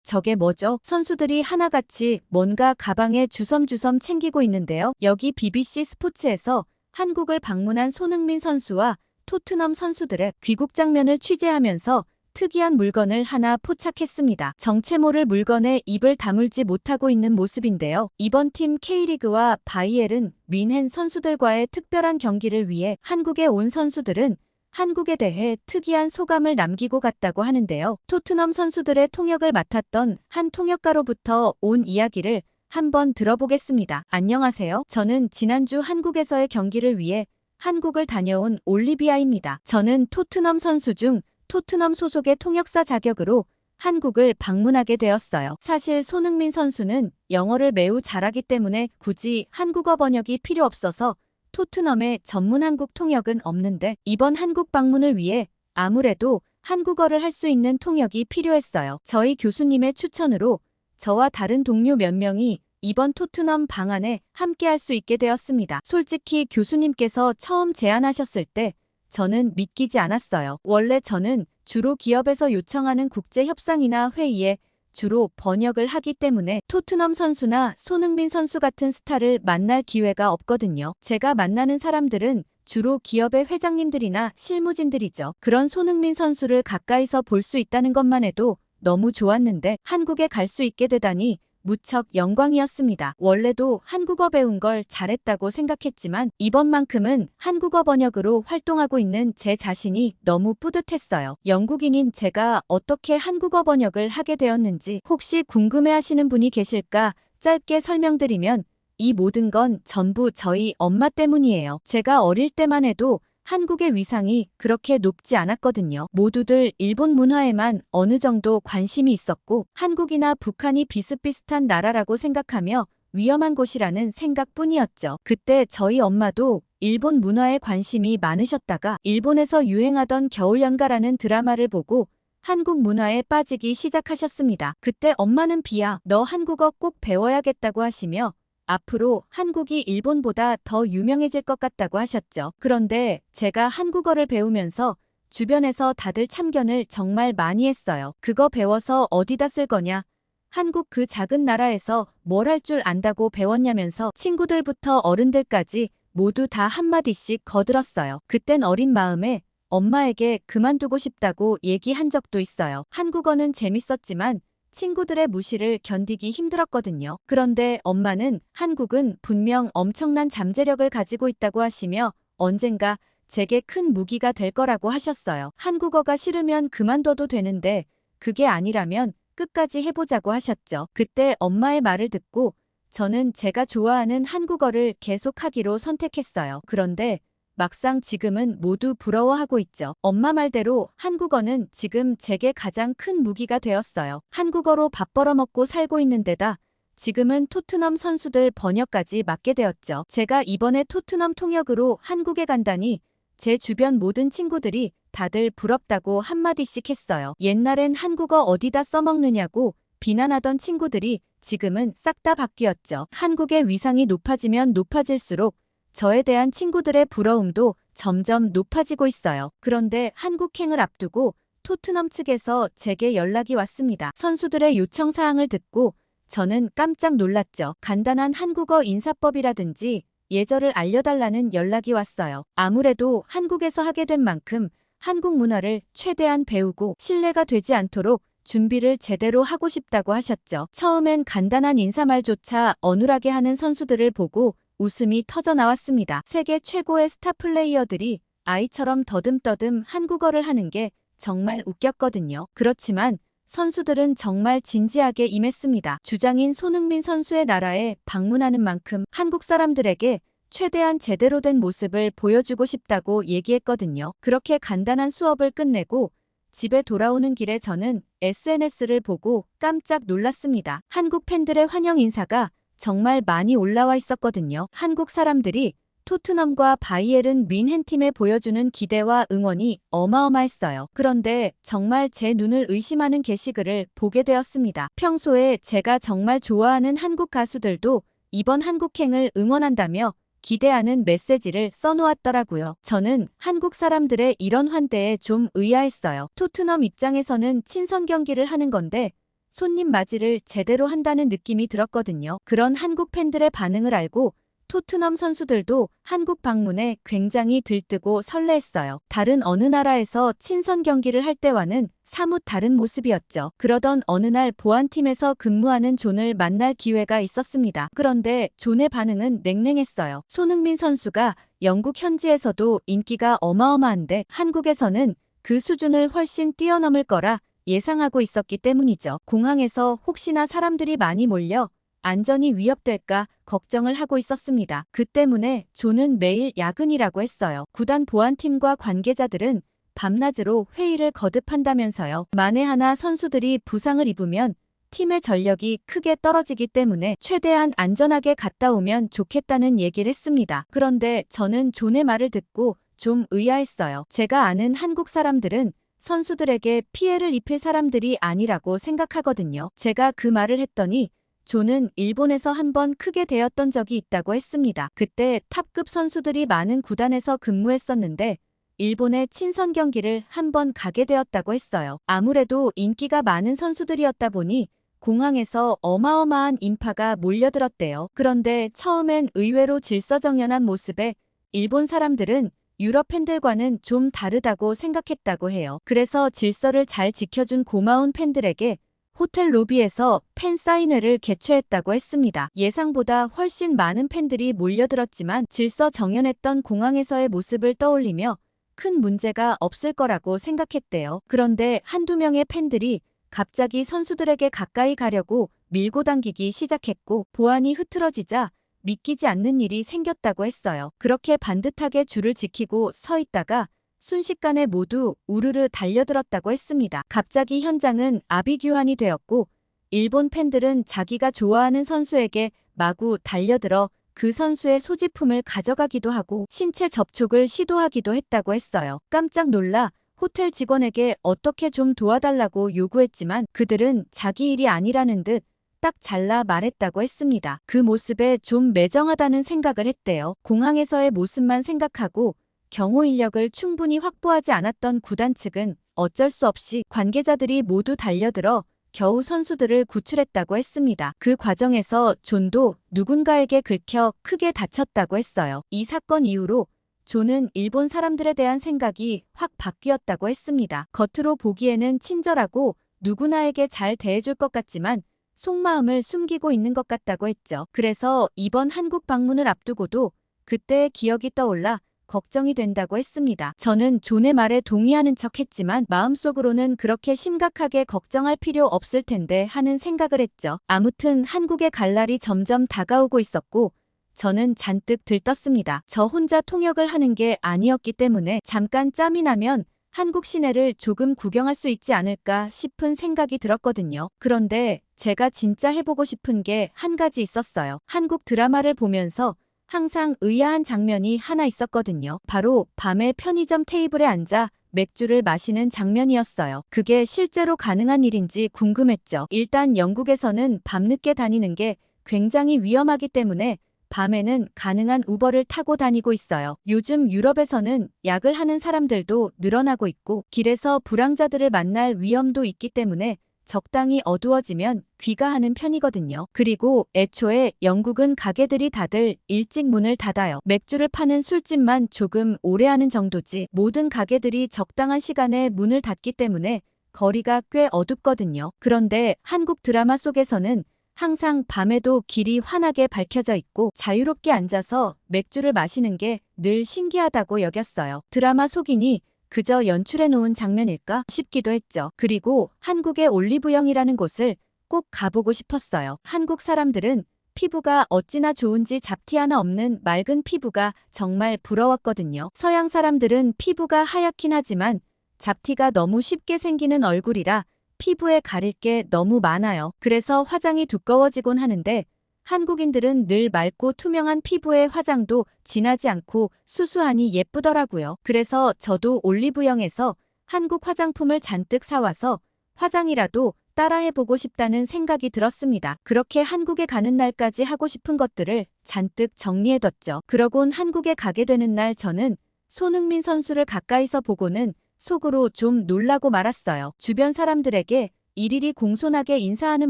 저게 뭐죠? 선수들이 하나같이 뭔가 가방에 주섬주섬 챙기고 있는데요. 여기 BBC 스포츠에서 한국을 방문한 손흥민 선수와 토트넘 선수들의 귀국 장면을 취재하면서 특이한 물건을 하나 포착했습니다. 정체 모를 물건에 입을 다물지 못하고 있는 모습인데요. 이번 팀 K리그와 바이에른 뮌헨 선수들과의 특별한 경기를 위해 한국에 온 선수들은 한국에 대해 특이한 소감을 남기고 갔다고 하는데요. 토트넘 선수들의 통역을 맡았던 한 통역가로부터 온 이야기를 한번 들어보겠습니다. 안녕하세요. 저는 지난주 한국에서의 경기를 위해 한국을 다녀온 올리비아입니다. 저는 토트넘 선수 중 토트넘 소속의 통역사 자격으로 한국을 방문하게 되었어요. 사실 손흥민 선수는 영어를 매우 잘하기 때문에 굳이 한국어 번역이 필요 없어서 토트넘의 전문 한국 통역은 없는데 이번 한국 방문을 위해 아무래도 한국어를 할 수 있는 통역이 필요했어요. 저희 교수님의 추천으로 저와 다른 동료 몇 명이 이번 토트넘 방안에 함께 할 수 있게 되었습니다. 솔직히 교수님께서 처음 제안하셨을 때 저는 믿기지 않았어요. 원래 저는 주로 기업에서 요청하는 국제 협상이나 회의에 주로 번역을 하기 때문에 토트넘 선수나 손흥민 선수 같은 스타를 만날 기회가 없거든요. 제가 만나는 사람들은 주로 기업의 회장님들이나 실무진들이죠. 그런 손흥민 선수를 가까이서 볼 수 있다는 것만 해도 너무 좋았는데 한국에 갈 수 있게 되다니 무척 영광이었습니다. 원래도 한국어 배운 걸 잘했다고 생각했지만 이번만큼은 한국어 번역으로 활동하고 있는 제 자신이 너무 뿌듯했어요. 영국인인 제가 어떻게 한국어 번역을 하게 되었는지 혹시 궁금해하시는 분이 계실까 짧게 설명드리면 이 모든 건 전부 저희 엄마 때문이에요. 제가 어릴 때만 해도 한국의 위상이 그렇게 높지 않았거든요. 모두들 일본 문화에만 어느 정도 관심이 있었고 한국이나 북한이 비슷비슷한 나라라고 생각하며 위험한 곳이라는 생각뿐이었죠. 그때 저희 엄마도 일본 문화에 관심이 많으셨다가 일본에서 유행하던 겨울연가라는 드라마를 보고 한국 문화에 빠지기 시작하셨습니다. 그때 엄마는 비야, 너 한국어 꼭 배워야겠다고 하시며 앞으로 한국이 일본보다 더 유명해질 것 같다고 하셨죠. 그런데 제가 한국어를 배우면서 주변에서 다들 참견을 정말 많이 했어요. 그거 배워서 어디다 쓸 거냐? 한국 그 작은 나라에서 뭘 할 줄 안다고 배웠냐면서 친구들부터 어른들까지 모두 다 한마디씩 거들었어요. 그땐 어린 마음에 엄마에게 그만두고 싶다고 얘기한 적도 있어요. 한국어는 재밌었지만 친구들의 무시를 견디기 힘들었거든요. 그런데 엄마는 한국은 분명 엄청난 잠재력을 가지고 있다고 하시며 언젠가 제게 큰 무기가 될 거라고 하셨어요. 한국어가 싫으면 그만둬도 되는데 그게 아니라면 끝까지 해보자고 하셨죠. 그때 엄마의 말을 듣고 저는 제가 좋아하는 한국어를 계속하기로 선택했어요. 그런데 막상 지금은 모두 부러워하고 있죠. 엄마 말대로 한국어는 지금 제게 가장 큰 무기가 되었어요. 한국어로 밥 벌어먹고 살고 있는 데다 지금은 토트넘 선수들 번역까지 맡게 되었죠. 제가 이번에 토트넘 통역으로 한국에 간다니 제 주변 모든 친구들이 다들 부럽다고 한마디씩 했어요. 옛날엔 한국어 어디다 써먹느냐고 비난하던 친구들이 지금은 싹 다 바뀌었죠. 한국의 위상이 높아지면 높아질수록 저에 대한 친구들의 부러움도 점점 높아지고 있어요. 그런데 한국행을 앞두고 토트넘 측에서 제게 연락이 왔습니다. 선수들의 요청 사항을 듣고 저는 깜짝 놀랐죠. 간단한 한국어 인사법이라든지 예절을 알려달라는 연락이 왔어요. 아무래도 한국에서 하게 된 만큼 한국 문화를 최대한 배우고 신뢰가 되지 않도록 준비를 제대로 하고 싶다고 하셨죠. 처음엔 간단한 인사말조차 어눌하게 하는 선수들을 보고 웃음이 터져 나왔습니다. 세계 최고의 스타 플레이어들이 아이처럼 더듬더듬 한국어를 하는 게 정말 웃겼거든요. 그렇지만 선수들은 정말 진지하게 임했습니다. 주장인 손흥민 선수의 나라에 방문하는 만큼 한국 사람들에게 최대한 제대로 된 모습을 보여주고 싶다고 얘기했거든요. 그렇게 간단한 수업을 끝내고 집에 돌아오는 길에 저는 SNS를 보고 깜짝 놀랐습니다. 한국 팬들의 환영 인사가 정말 많이 올라와 있었거든요. 한국 사람들이 토트넘과 바이에른 뮌헨 팀에 보여주는 기대와 응원이 어마어마했어요. 그런데 정말 제 눈을 의심하는 게시글을 보게 되었습니다. 평소에 제가 정말 좋아하는 한국 가수들도 이번 한국행을 응원한다며 기대하는 메시지를 써놓았더라고요. 저는 한국 사람들의 이런 환대에 좀 의아했어요. 토트넘 입장에서는 친선 경기를 하는 건데 손님 맞이를 제대로 한다는 느낌이 들었거든요. 그런 한국 팬들의 반응을 알고 토트넘 선수들도 한국 방문에 굉장히 들뜨고 설레했어요. 다른 어느 나라에서 친선 경기를 할 때와는 사뭇 다른 모습이었죠. 그러던 어느 날 보안팀에서 근무하는 존을 만날 기회가 있었습니다. 그런데 존의 반응은 냉랭했어요. 손흥민 선수가 영국 현지에서도 인기가 어마어마한데 한국에서는 그 수준을 훨씬 뛰어넘을 거라 예상하고 있었기 때문이죠. 공항에서 혹시나 사람들이 많이 몰려 안전이 위협될까 걱정을 하고 있었습니다. 그 때문에 존은 매일 야근이라고 했어요. 구단 보안팀과 관계자들은 밤낮으로 회의를 거듭한다면서요. 만에 하나 선수들이 부상을 입으면 팀의 전력이 크게 떨어지기 때문에 최대한 안전하게 갔다 오면 좋겠다는 얘기를 했습니다. 그런데 저는 존의 말을 듣고 좀 의아했어요. 제가 아는 한국 사람들은 선수들에게 피해를 입힐 사람들이 아니라고 생각하거든요. 제가 그 말을 했더니 존은 일본에서 한번 크게 대었던 적이 있다고 했습니다. 그때 탑급 선수들이 많은 구단에서 근무했었는데 일본의 친선 경기를 한번 가게 되었다고 했어요. 아무래도 인기가 많은 선수들이었다 보니 공항에서 어마어마한 인파가 몰려들었대요. 그런데 처음엔 의외로 질서정연한 모습에 일본 사람들은 유럽 팬들과는 좀 다르다고 생각했다고 해요. 그래서 질서를 잘 지켜준 고마운 팬들에게 호텔 로비에서 팬 사인회를 개최했다고 했습니다. 예상보다 훨씬 많은 팬들이 몰려들었지만 질서 정연했던 공항에서의 모습을 떠올리며 큰 문제가 없을 거라고 생각했대요. 그런데 한두 명의 팬들이 갑자기 선수들에게 가까이 가려고 밀고 당기기 시작했고 보안이 흐트러지자 믿기지 않는 일이 생겼다고 했어요. 그렇게 반듯하게 줄을 지키고 서 있다가 순식간에 모두 우르르 달려들었다고 했습니다. 갑자기 현장은 아비규환이 되었고 일본 팬들은 자기가 좋아하는 선수에게 마구 달려들어 그 선수의 소지품을 가져가기도 하고 신체 접촉을 시도하기도 했다고 했어요. 깜짝 놀라 호텔 직원에게 어떻게 좀 도와달라고 요구했지만 그들은 자기 일이 아니라는 듯 딱 잘라 말했다고 했습니다. 그 모습에 좀 매정하다는 생각을 했대요. 공항에서의 모습만 생각하고 경호 인력을 충분히 확보하지 않았던 구단 측은 어쩔 수 없이 관계자들이 모두 달려들어 겨우 선수들을 구출했다고 했습니다. 그 과정에서 존도 누군가에게 긁혀 크게 다쳤다고 했어요. 이 사건 이후로 존은 일본 사람들에 대한 생각이 확 바뀌었다고 했습니다. 겉으로 보기에는 친절하고 누구나에게 잘 대해줄 것 같지만 속마음을 숨기고 있는 것 같다고 했죠. 그래서 이번 한국 방문을 앞두고도 그때의 기억이 떠올라 걱정이 된다고 했습니다. 저는 존의 말에 동의하는 척 했지만 마음속으로는 그렇게 심각하게 걱정할 필요 없을 텐데 하는 생각을 했죠. 아무튼 한국에 갈 날이 점점 다가오고 있었고 저는 잔뜩 들떴습니다. 저 혼자 통역을 하는 게 아니었기 때문에 잠깐 짬이 나면 한국 시내를 조금 구경할 수 있지 않을까 싶은 생각이 들었거든요. 그런데 제가 진짜 해보고 싶은 게 한 가지 있었어요. 한국 드라마를 보면서 항상 의아한 장면이 하나 있었거든요. 바로 밤에 편의점 테이블에 앉아 맥주를 마시는 장면이었어요. 그게 실제로 가능한 일인지 궁금했죠. 일단 영국에서는 밤늦게 다니는 게 굉장히 위험하기 때문에 밤에는 가능한 우버를 타고 다니고 있어요. 요즘 유럽에서는 약을 하는 사람들도 늘어나고 있고 길에서 불황자들을 만날 위험도 있기 때문에 적당히 어두워지면 귀가하는 편이거든요. 그리고 애초에 영국은 가게들이 다들 일찍 문을 닫아요. 맥주를 파는 술집만 조금 오래 하는 정도지 모든 가게들이 적당한 시간에 문을 닫기 때문에 거리가 꽤 어둡거든요. 그런데 한국 드라마 속에서는 항상 밤에도 길이 환하게 밝혀져 있고 자유롭게 앉아서 맥주를 마시는 게 늘 신기하다고 여겼어요. 드라마 속이니 그저 연출해 놓은 장면일까 싶기도 했죠. 그리고 한국의 올리브영이라는 곳을 꼭 가보고 싶었어요. 한국 사람들은 피부가 어찌나 좋은지 잡티 하나 없는 맑은 피부가 정말 부러웠거든요. 서양 사람들은 피부가 하얗긴 하지만 잡티가 너무 쉽게 생기는 얼굴이라 피부에 가릴 게 너무 많아요. 그래서 화장이 두꺼워지곤 하는데 한국인들은 늘 맑고 투명한 피부에 화장도 진하지 않고 수수하니 예쁘더라고요. 그래서 저도 올리브영에서 한국 화장품을 잔뜩 사와서 화장이라도 따라해보고 싶다는 생각이 들었습니다. 그렇게 한국에 가는 날까지 하고 싶은 것들을 잔뜩 정리해뒀죠. 그러곤 한국에 가게 되는 날 저는 손흥민 선수를 가까이서 보고는 속으로 좀 놀라고 말았어요. 주변 사람들에게 일일이 공손하게 인사하는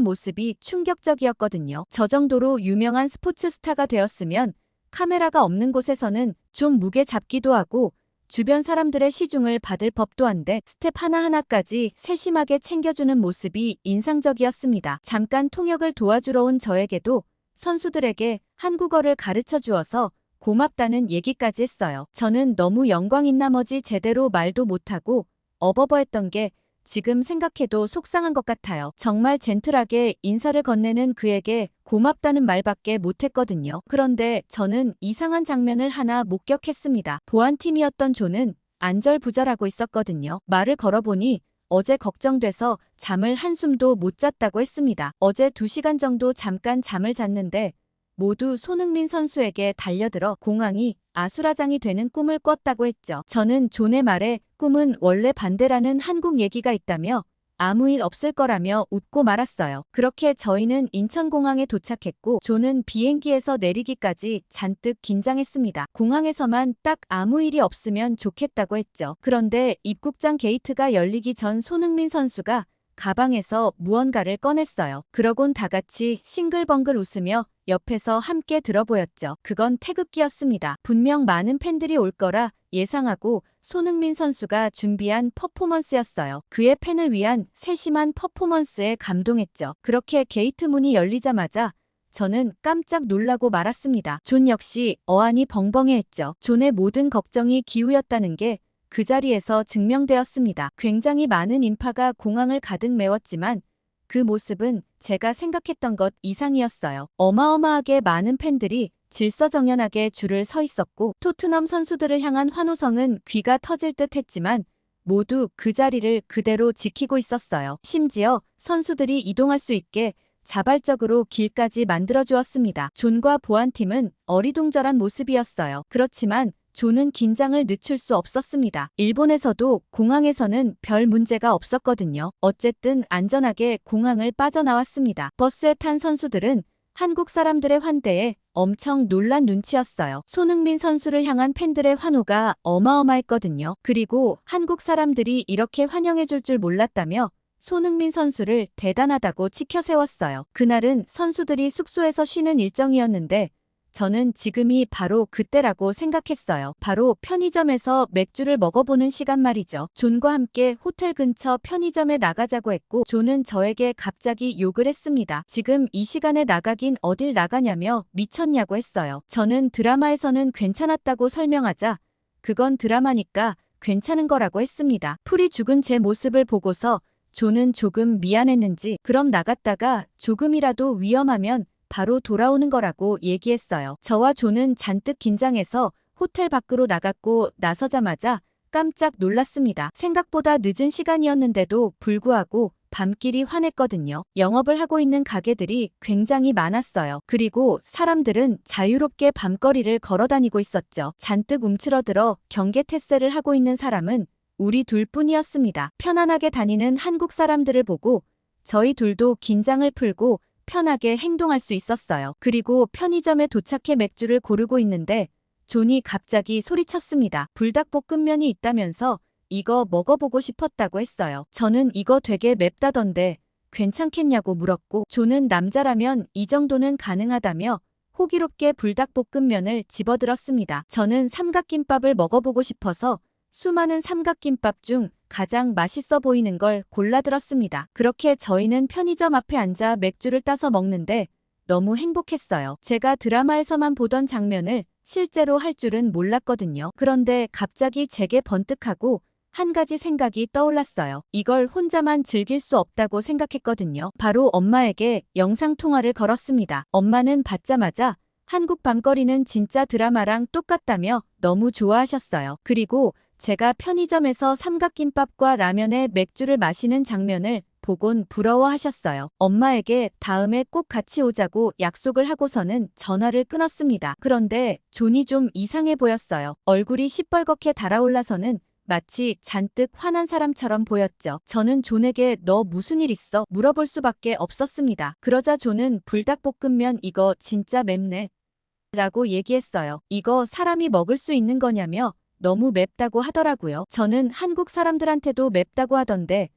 모습이 충격적이었거든요. 저 정도로 유명한 스포츠 스타가 되었으면 카메라가 없는 곳에서는 좀 무게 잡기도 하고 주변 사람들의 시중을 받을 법도 한데 스텝 하나하나까지 세심하게 챙겨주는 모습이 인상적이었습니다. 잠깐 통역을 도와주러 온 저에게도 선수들에게 한국어를 가르쳐 주어서 고맙다는 얘기까지 했어요. 저는 너무 영광인 나머지 제대로 말도 못하고 어버버했던 게 지금 생각해도 속상한 것 같아요. 정말 젠틀하게 인사를 건네는 그에게 고맙다는 말밖에 못했거든요. 그런데 저는 이상한 장면을 하나 목격했습니다. 보안팀이었던 존은 안절부절하고 있었거든요. 말을 걸어보니 어제 걱정돼서 잠을 한숨도 못 잤다고 했습니다. 어제 2시간 정도 잠깐 잠을 잤는데 모두 손흥민 선수에게 달려들어 공항이 아수라장이 되는 꿈을 꿨다고 했죠. 저는 존의 말에 꿈은 원래 반대라는 한국 얘기가 있다며 아무 일 없을 거라며 웃고 말았어요. 그렇게 저희는 인천공항에 도착했고 존은 비행기에서 내리기까지 잔뜩 긴장했습니다. 공항에서만 딱 아무 일이 없으면 좋겠다고 했죠. 그런데 입국장 게이트가 열리기 전 손흥민 선수가 가방에서 무언가를 꺼냈어요. 그러곤 다 같이 싱글벙글 웃으며 옆에서 함께 들어보였죠. 그건 태극기였습니다. 분명 많은 팬들이 올 거라 예상하고 손흥민 선수가 준비한 퍼포먼스였어요. 그의 팬을 위한 세심한 퍼포먼스에 감동했죠. 그렇게 게이트 문이 열리자마자 저는 깜짝 놀라고 말았습니다. 존 역시 어안이 벙벙해했죠. 존의 모든 걱정이 기우였다는 게 그 자리에서 증명되었습니다. 굉장히 많은 인파가 공항을 가득 메웠지만 그 모습은 제가 생각했던 것 이상이었어요. 어마어마하게 많은 팬들이 질서정연하게 줄을 서 있었고 토트넘 선수들을 향한 환호성은 귀가 터질 듯 했지만 모두 그 자리를 그대로 지키고 있었어요. 심지어 선수들이 이동할 수 있게 자발적으로 길까지 만들어주었습니다. 존과 보안팀은 어리둥절한 모습이었어요. 그렇지만 존은 긴장을 늦출 수 없었습니다. 일본에서도 공항에서는 별 문제가 없었거든요. 어쨌든 안전하게 공항을 빠져나왔습니다. 버스에 탄 선수들은 한국 사람들의 환대에 엄청 놀란 눈치였어요. 손흥민 선수를 향한 팬들의 환호가 어마어마했거든요. 그리고 한국 사람들이 이렇게 환영해줄 줄 몰랐다며 손흥민 선수를 대단하다고 치켜세웠어요. 그날은 선수들이 숙소에서 쉬는 일정이었는데 저는 지금이 바로 그때라고 생각했어요. 바로 편의점에서 맥주를 먹어보는 시간 말이죠. 존과 함께 호텔 근처 편의점에 나가자고 했고 존은 저에게 갑자기 욕을 했습니다. 지금 이 시간에 나가긴 어딜 나가냐며 미쳤냐고 했어요. 저는 드라마에서는 괜찮았다고 설명하자 그건 드라마니까 괜찮은 거라고 했습니다. 풀이 죽은 제 모습을 보고서 존은 조금 미안했는지 그럼 나갔다가 조금이라도 위험하면 바로 돌아오는 거라고 얘기했어요. 저와 존은 잔뜩 긴장해서 호텔 밖으로 나갔고 나서자마자 깜짝 놀랐습니다. 생각보다 늦은 시간이었는데도 불구하고 밤길이 환했거든요. 영업을 하고 있는 가게들이 굉장히 많았어요. 그리고 사람들은 자유롭게 밤거리를 걸어다니고 있었죠. 잔뜩 움츠러들어 경계태세를 하고 있는 사람은 우리 둘뿐이었습니다. 편안하게 다니는 한국 사람들을 보고 저희 둘도 긴장을 풀고 편하게 행동할 수 있었어요. 그리고 편의점에 도착해 맥주를 고르고 있는데 존이 갑자기 소리쳤습니다. 불닭볶음면이 있다면서 이거 먹어보고 싶었다고 했어요. 저는 이거 되게 맵다던데 괜찮겠냐고 물었고 존은 남자라면 이 정도는 가능하다며 호기롭게 불닭볶음면을 집어들었습니다. 저는 삼각김밥을 먹어보고 싶어서 수많은 삼각김밥 중 가장 맛있어 보이는 걸 골라들었습니다. 그렇게 저희는 편의점 앞에 앉아 맥주를 따서 먹는데 너무 행복했어요. 제가 드라마에서만 보던 장면을 실제로 할 줄은 몰랐거든요. 그런데 갑자기 제게 번뜩하고 한 가지 생각이 떠올랐어요. 이걸 혼자만 즐길 수 없다고 생각했거든요. 바로 엄마에게 영상통화를 걸었습니다. 엄마는 받자마자 한국 밤거리는 진짜 드라마랑 똑같다며 너무 좋아하셨어요. 그리고 제가 편의점에서 삼각김밥과 라면에 맥주를 마시는 장면을 보곤 부러워하셨어요. 엄마에게 다음에 꼭 같이 오자고 약속을 하고서는 전화를 끊었습니다. 그런데 존이 좀 이상해 보였어요. 얼굴이 시뻘겋게 달아올라서는 마치 잔뜩 화난 사람처럼 보였죠. 저는 존에게 너 무슨 일 있어? 물어볼 수밖에 없었습니다. 그러자 존은 불닭볶음면 이거 진짜 맵네 라고 얘기했어요. 이거 사람이 먹을 수 있는 거냐며 너무 맵다고 하더라고요. 저는 한국 사람들한테도 맵다고 하던데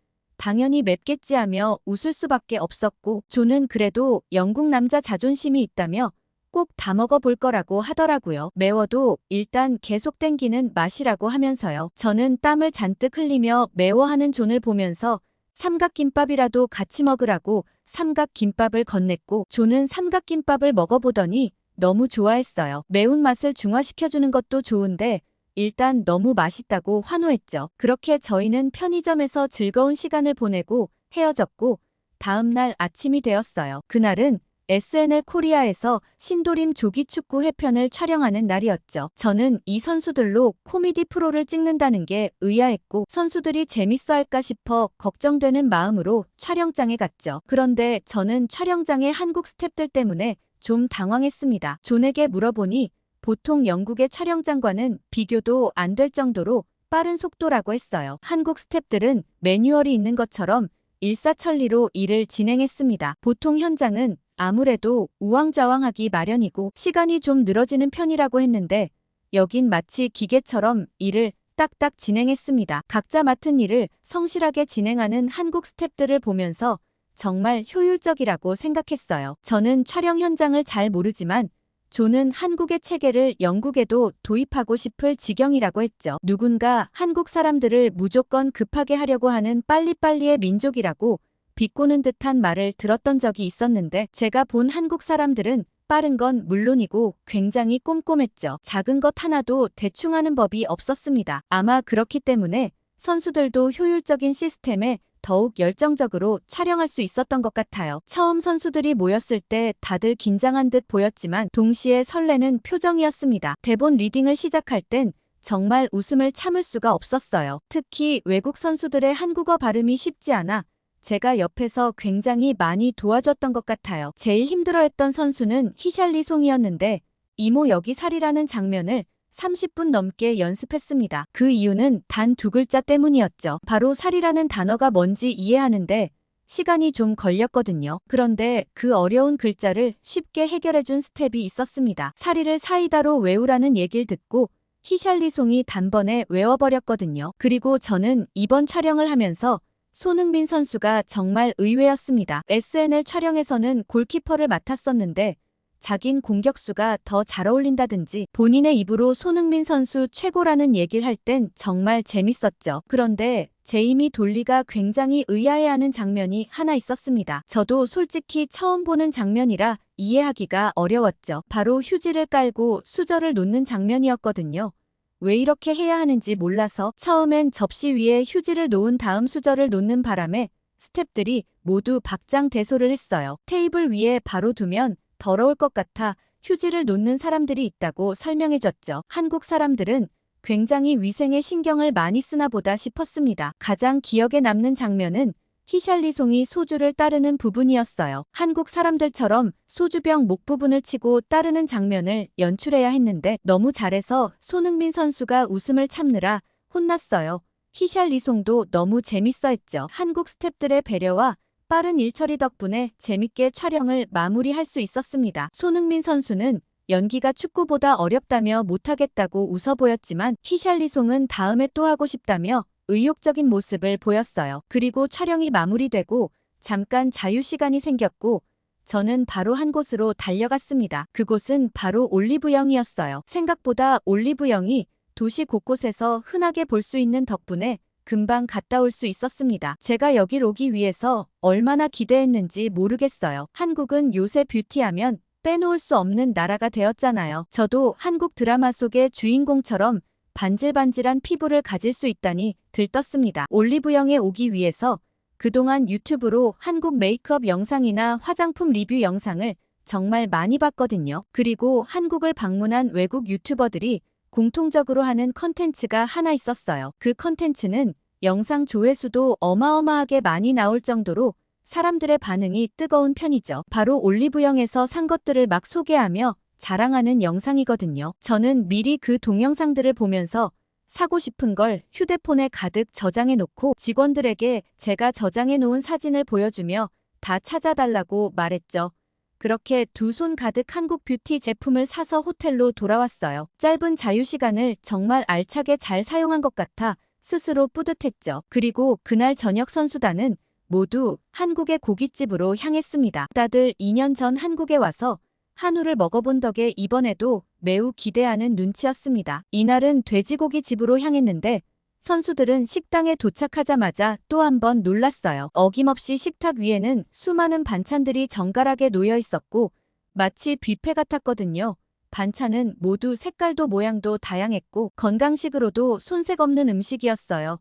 당연히 맵겠지 하며 웃을 수밖에 없었고 조는 그래도 영국 남자 자존심이 있다며 꼭 다 먹어볼 거라고 하더라고요. 매워도 일단 계속 땡기는 맛이라고 하면서요. 저는 땀을 잔뜩 흘리며 매워하는 존을 보면서 삼각김밥이라도 같이 먹으라고 삼각김밥을 건넸고 조는 삼각김밥을 먹어보더니 너무 좋아했어요. 매운맛을 중화시켜주는 것도 좋은데 일단 너무 맛있다고 환호했죠. 그렇게 저희는 편의점에서 즐거운 시간을 보내고 헤어졌고 다음날 아침이 되었어요. 그날은 SNL 코리아에서 신도림 조기축구 회편을 촬영하는 날이었죠. 저는 이 선수들로 코미디 프로를 찍는다는 게 의아했고 선수들이 재밌어 할까 싶어 걱정되는 마음으로 촬영장에 갔죠. 그런데 저는 촬영장의 한국 스태프들 때문에 좀 당황했습니다. 존에게 물어보니 보통 영국의 촬영장과는 비교도 안 될 정도로 빠른 속도라고 했어요. 한국 스태프들은 매뉴얼이 있는 것처럼 일사천리로 일을 진행했습니다. 보통 현장은 아무래도 우왕좌왕하기 마련이고 시간이 좀 늘어지는 편이라고 했는데 여긴 마치 기계처럼 일을 딱딱 진행했습니다. 각자 맡은 일을 성실하게 진행하는 한국 스태프들을 보면서 정말 효율적이라고 생각했어요. 저는 촬영 현장을 잘 모르지만 존은 한국의 체계를 영국에도 도입하고 싶을 지경이라고 했죠. 누군가 한국 사람들을 무조건 급하게 하려고 하는 빨리빨리의 민족이라고 비꼬는 듯한 말을 들었던 적이 있었는데 제가 본 한국 사람들은 빠른 건 물론이고 굉장히 꼼꼼했죠. 작은 것 하나도 대충 하는 법이 없었습니다. 아마 그렇기 때문에 선수들도 효율적인 시스템에 더욱 열정적으로 촬영할 수 있었던 것 같아요. 처음 선수들이 모였을 때 다들 긴장한 듯 보였지만 동시에 설레는 표정이었습니다. 대본 리딩을 시작할 땐 정말 웃음을 참을 수가 없었어요. 특히 외국 선수들의 한국어 발음이 쉽지 않아 제가 옆에서 굉장히 많이 도와줬던 것 같아요. 제일 힘들어했던 선수는 히샬리송이었는데 이모 여기 살이라는 장면을 30분 넘게 연습했습니다. 그 이유는 단 두 글자 때문이었죠. 바로 살이라는 단어가 뭔지 이해하는데 시간이 좀 걸렸거든요. 그런데 그 어려운 글자를 쉽게 해결해준 스텝이 있었습니다. 사리를 사이다로 외우라는 얘기를 듣고 히샬리송이 단번에 외워버렸거든요. 그리고 저는 이번 촬영을 하면서 손흥민 선수가 정말 의외였습니다. SNL 촬영에서는 골키퍼를 맡았었는데 자긴 공격수가 더 잘 어울린다든지 본인의 입으로 손흥민 선수 최고라는 얘기를 할 땐 정말 재밌었죠. 그런데 제이미 돌리가 굉장히 의아해하는 장면이 하나 있었습니다. 저도 솔직히 처음 보는 장면이라 이해하기가 어려웠죠. 바로 휴지를 깔고 수저를 놓는 장면이었거든요. 왜 이렇게 해야 하는지 몰라서 처음엔 접시 위에 휴지를 놓은 다음 수저를 놓는 바람에 스태프들이 모두 박장대소를 했어요. 테이블 위에 바로 두면 더러울 것 같아 휴지를 놓는 사람들이 있다고 설명해줬죠. 한국 사람들은 굉장히 위생에 신경을 많이 쓰나 보다 싶었습니다. 가장 기억에 남는 장면은 히샬리송이 소주를 따르는 부분이었어요. 한국 사람들처럼 소주병 목 부분을 치고 따르는 장면을 연출해야 했는데 너무 잘해서 손흥민 선수가 웃음을 참느라 혼났어요. 히샬리송도 너무 재밌어 했죠. 한국 스태프들의 배려와 빠른 일처리 덕분에 재밌게 촬영을 마무리할 수 있었습니다. 손흥민 선수는 연기가 축구보다 어렵다며 못하겠다고 웃어 보였지만 히샬리송은 다음에 또 하고 싶다며 의욕적인 모습을 보였어요. 그리고 촬영이 마무리되고 잠깐 자유시간이 생겼고 저는 바로 한 곳으로 달려갔습니다. 그곳은 바로 올리브영이었어요. 생각보다 올리브영이 도시 곳곳에서 흔하게 볼 수 있는 덕분에 금방 갔다 올 수 있었습니다. 제가 여길 오기 위해서 얼마나 기대했는지 모르겠어요. 한국은 요새 뷰티하면 빼놓을 수 없는 나라가 되었잖아요. 저도 한국 드라마 속의 주인공처럼 반질반질한 피부를 가질 수 있다니 들떴습니다. 올리브영에 오기 위해서 그동안 유튜브로 한국 메이크업 영상이나 화장품 리뷰 영상을 정말 많이 봤거든요. 그리고 한국을 방문한 외국 유튜버들이 공통적으로 하는 컨텐츠가 하나 있었어요. 그 컨텐츠는 영상 조회수도 어마어마하게 많이 나올 정도로 사람들의 반응이 뜨거운 편이죠. 바로 올리브영에서 산 것들을 막 소개하며 자랑하는 영상이거든요. 저는 미리 그 동영상들을 보면서 사고 싶은 걸 휴대폰에 가득 저장해 놓고 직원들에게 제가 저장해 놓은 사진을 보여주며 다 찾아달라고 말했죠. 그렇게 두 손 가득 한국 뷰티 제품을 사서 호텔로 돌아왔어요. 짧은 자유시간을 정말 알차게 잘 사용한 것 같아 스스로 뿌듯했죠. 그리고 그날 저녁 선수단은 모두 한국의 고깃집으로 향했습니다. 다들 2년 전 한국에 와서 한우를 먹어본 덕에 이번에도 매우 기대하는 눈치였습니다. 이날은 돼지고기 집으로 향했는데 선수들은 식당에 도착하자마자 또 한 번 놀랐어요. 어김없이 식탁 위에는 수많은 반찬들이 정갈하게 놓여 있었고 마치 뷔페 같았거든요. 반찬은 모두 색깔도 모양도 다양했고 건강식으로도 손색 없는 음식이었어요.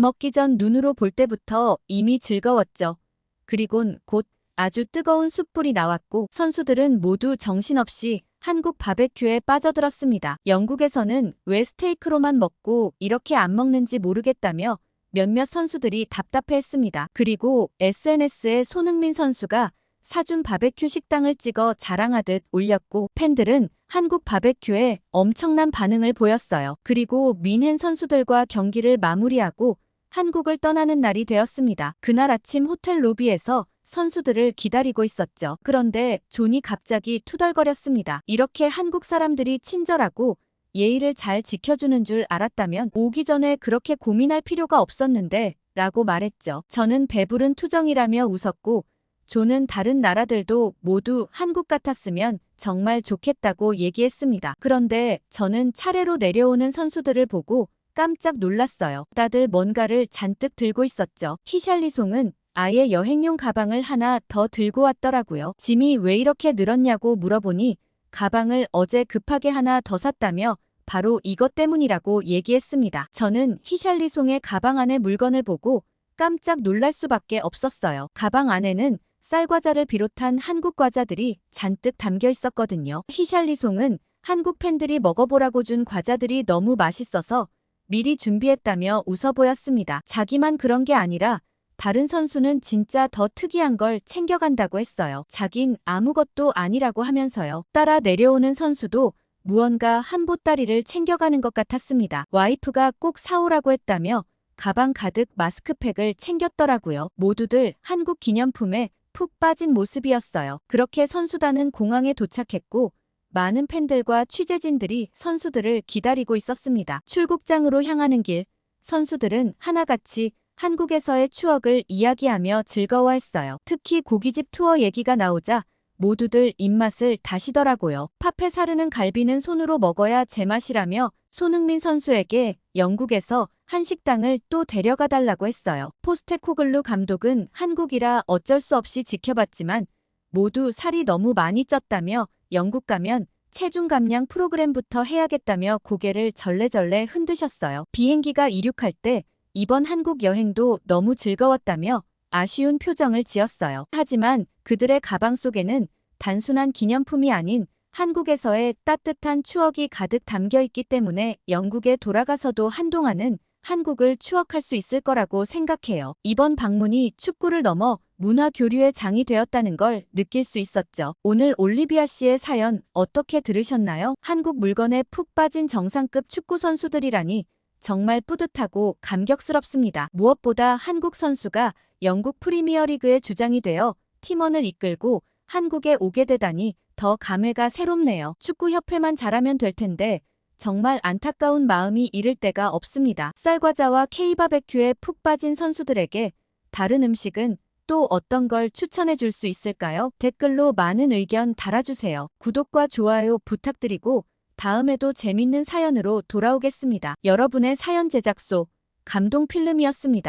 먹기 전 눈으로 볼 때부터 이미 즐거웠죠. 그리곤 곧 아주 뜨거운 숯불이 나왔고 선수들은 모두 정신없이 한국 바베큐에 빠져들었습니다. 영국에서는 왜 스테이크로만 먹고 이렇게 안 먹는지 모르겠다며 몇몇 선수들이 답답해했습니다. 그리고 SNS에 손흥민 선수가 사준 바베큐 식당을 찍어 자랑하듯 올렸고 팬들은 한국 바베큐에 엄청난 반응을 보였어요. 그리고 민헨 선수들과 경기를 마무리하고 한국을 떠나는 날이 되었습니다. 그날 아침 호텔 로비에서 선수들을 기다리고 있었죠. 그런데 존이 갑자기 투덜거렸습니다. 이렇게 한국 사람들이 친절하고 예의를 잘 지켜주는 줄 알았다면 오기 전에 그렇게 고민할 필요가 없었는데 라고 말했죠. 저는 배부른 투정이라며 웃었고 존은 다른 나라들도 모두 한국 같았으면 정말 좋겠다고 얘기했습니다. 그런데 저는 차례로 내려오는 선수들을 보고 깜짝 놀랐어요. 다들 뭔가를 잔뜩 들고 있었죠. 히샬리송은 아예 여행용 가방을 하나 더 들고 왔더라고요. 짐이 왜 이렇게 늘었냐고 물어보니 가방을 어제 급하게 하나 더 샀다며 바로 이것 때문이라고 얘기했습니다. 저는 히샬리송의 가방 안의 물건을 보고 깜짝 놀랄 수밖에 없었어요. 가방 안에는 쌀과자를 비롯한 한국 과자들이 잔뜩 담겨 있었거든요. 히샬리송은 한국 팬들이 먹어보라고 준 과자들이 너무 맛있어서 미리 준비했다며 웃어 보였습니다. 자기만 그런 게 아니라 다른 선수는 진짜 더 특이한 걸 챙겨간다고 했어요. 자긴 아무것도 아니라고 하면서요. 따라 내려오는 선수도 무언가 한 보따리를 챙겨가는 것 같았습니다. 와이프가 꼭 사오라고 했다며 가방 가득 마스크팩을 챙겼더라고요. 모두들 한국 기념품에 푹 빠진 모습이었어요. 그렇게 선수단은 공항에 도착했고 많은 팬들과 취재진들이 선수들을 기다리고 있었습니다. 출국장으로 향하는 길, 선수들은 하나같이 한국에서의 추억을 이야기하며 즐거워했어요. 특히 고깃집 투어 얘기가 나오자 모두들 입맛을 다시더라고요. 팝에 사르는 갈비는 손으로 먹어야 제맛이라며 손흥민 선수에게 영국에서 한 식당을 또 데려가 달라고 했어요. 포스테코글루 감독은 한국이라 어쩔 수 없이 지켜봤지만 모두 살이 너무 많이 쪘다며 영국 가면 체중 감량 프로그램부터 해야겠다며 고개를 절레절레 흔드셨어요. 비행기가 이륙할 때 이번 한국 여행도 너무 즐거웠다며 아쉬운 표정을 지었어요. 하지만 그들의 가방 속에는 단순한 기념품이 아닌 한국에서의 따뜻한 추억이 가득 담겨 있기 때문에 영국에 돌아가서도 한동안은 한국을 추억할 수 있을 거라고 생각해요. 이번 방문이 축구를 넘어 문화 교류의 장이 되었다는 걸 느낄 수 있었죠. 오늘 올리비아 씨의 사연 어떻게 들으셨나요? 한국 물건에 푹 빠진 정상급 축구 선수들이라니 정말 뿌듯하고 감격스럽습니다. 무엇보다 한국 선수가 영국 프리미어리그의 주장이 되어 팀원을 이끌고 한국에 오게 되다니 더 감회가 새롭네요. 축구협회만 잘하면 될 텐데 정말 안타까운 마음이 이를 데가 없습니다. 쌀과자와 K바베큐에 푹 빠진 선수들에게 다른 음식은 또 어떤 걸 추천해 줄 수 있을까요? 댓글로 많은 의견 달아주세요. 구독과 좋아요 부탁드리고 다음에도 재밌는 사연으로 돌아오겠습니다. 여러분의 사연 제작소 감동필름이었습니다.